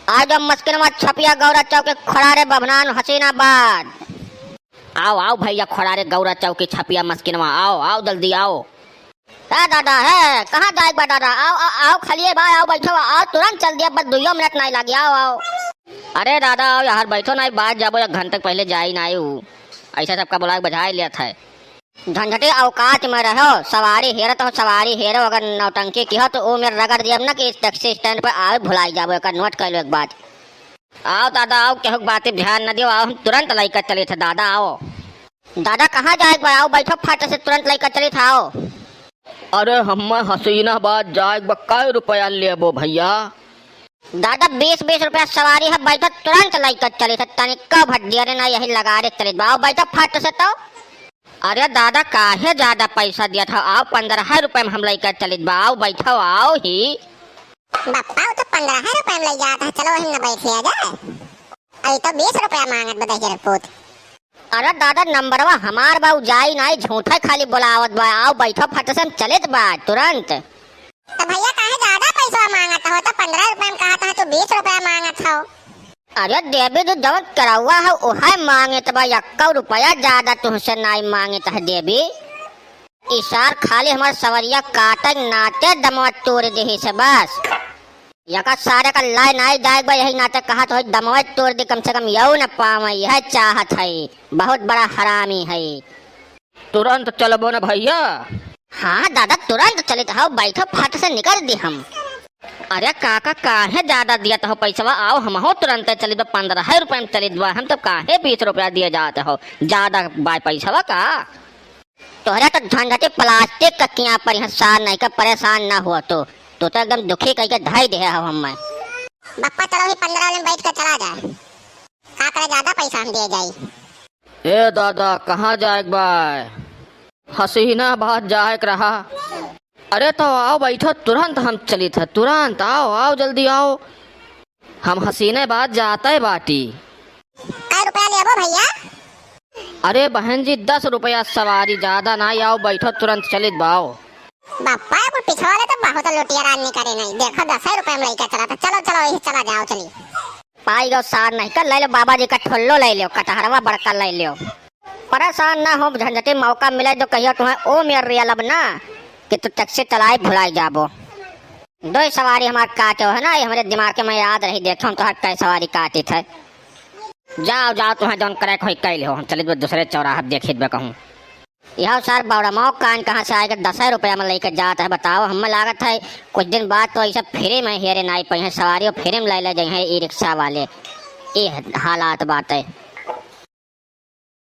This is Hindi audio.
आज मस्किनवा छपिया गौरा चौक के खड़ारे बभनान हसीनाबाद। आओ आओ भैया खड़ारे गौरा चौक के छपिया मस्किनवा, आओ आओ जल्दी आओ। है दादा है कहाँ जाएगा दादा? आओ आओ आओ खलिए भाई, आओ बैठो, आओ तुरंत चल दिया, बस 2 मिनट नहीं लगी, आओ आओ। अरे दादा आओ यार बैठो नहीं, बात जाबो 1 घंटे पहले जा ही नहीं हूँ, ऐसा सबका बुला बजा ही लिया था। झंझटे औकात में रहो, सवारी हेरत हो, सवारी हेरो, अगर नौटंकी की हो तो वो मेरे रगड़ दिया ना कि इस टैक्सी स्टैंड पर आओ भुलाई जाबो, एक नोट कर लो एक बात। आओ दादा आओ, केहू बातें ध्यान न दियो, आओ हम तुरंत लेकर चले थे दादा आओ। दादा कहाँ जाएगा? आओ बैठो फट से तुरंत लेकर चले थे आओ। अरे हम हसीनाबाद जाएगा, कै रुपया लेबो भैया? दादा 20 रुपया सवारी है, बैठो तुरंत लेकर चले थे, तनिका भट दिया ना यही लगा रहे चले, आओ बैठो फट से। तो अरे दादा काहे ज्यादा पैसा दिया था, आओ 15 रुपए में हम लेकर चले, आओ बैठो आओ ही। बप्पा तो 15 रुपए में ले जाता है, चलो वही न बैठे आ जाए, अभी तो 20 रुपया मांगत बताइए रिपोर्ट। अरे दादा नंबरवा हमार बाऊ जाई नहीं, झूठा खाली बुलावत बा, आओ बैठो फट से हम चले बा तुरंत। तो भैया काहे ज्यादा पैसा मांगत हो? तो 15 रुपए में कहा था तो 20 रुपया मांगत हो। अरे देवी जो जब करावा है वह मांगे तो भाई 1 रुपया ज्यादा तुमसे नहीं मांगे तो देवी, इशार खाली हमारे सवरिया काटे नाचे दमवा तोड़ दे से बस, यका सारे का लाई नहीं जाएगा, यही नाटक कहा तो दमवा तोड़ दे, कम से कम यू न पावे, यह चाहत है, बहुत बड़ा हरामी है। तुरंत चलबो न भैया? हाँ दादा तुरंत चले तो बैठो फट से निकल दी हम। अरे काका काहे ज्यादा दिया तो पैसा, आओ हम हो तुरंत चले, 15 रुपए में चले, हम तो काहे 20 रुपया दिए जाते हो, ज्यादा बाय पैसा का तोहरा तो झंझटे प्लास्टिक का किया पर यहाँ सार नहीं का परेशान ना हुआ तो एकदम दुखी करके ढाई दे हो हम। बप्पा चलो ही 15 में बैठ कर चला जाए, का करे ज्यादा पैसा हम दिए जाई। ए दादा कहाँ जाएगा? हसीनाबाद जाए रहा। अरे तो आओ बैठो, तुरंत हम चली थे, तुरंत आओ आओ जल्दी आओ, हम हसीनाबाद जाते बाटी। कै रुपया लेबो भैया? अरे बहन जी 10 रुपया सवारी, ज्यादा नहीं, आओ बैठो तुरंत चलित बाओ। बप्पा को पिछवाले तो बहुत लुटिया रानी करे नहीं, देखो 10 रुपए में लेकर चला था, चलो चलो यही चला जाओ चलिए। पाई गो सार नहीं कर ले लो, बाबा जी का ठुल्लो ले लो, कटहरवा बड़का ले लो, परेशान ना हो, झंझटे मौका मिले तो कहियो तुम्हें ओ मेर रिया लब ना कि तू टैक्सी चलाए भुलाई जाबो। 2 सवारी हमारे काटे हो है ना, ये हमारे दिमाग में याद रही, देखो तो कै सवारी काटी थे। जाओ जाओ तुम्हें जौन करे कोई कैल हो, हम चले दूसरे चौराहा देखे कहूँ। यह सर बड़ा मौ कान कहाँ से आएगा, 10 रुपया में लेकर जाता है, बताओ हमें लागत है कुछ दिन बाद तो ऐसा फ्री में हेरे नहीं पाई है, सवारी फ्री में ले जाए है ई रिक्शा वाले, ये हालात बात है।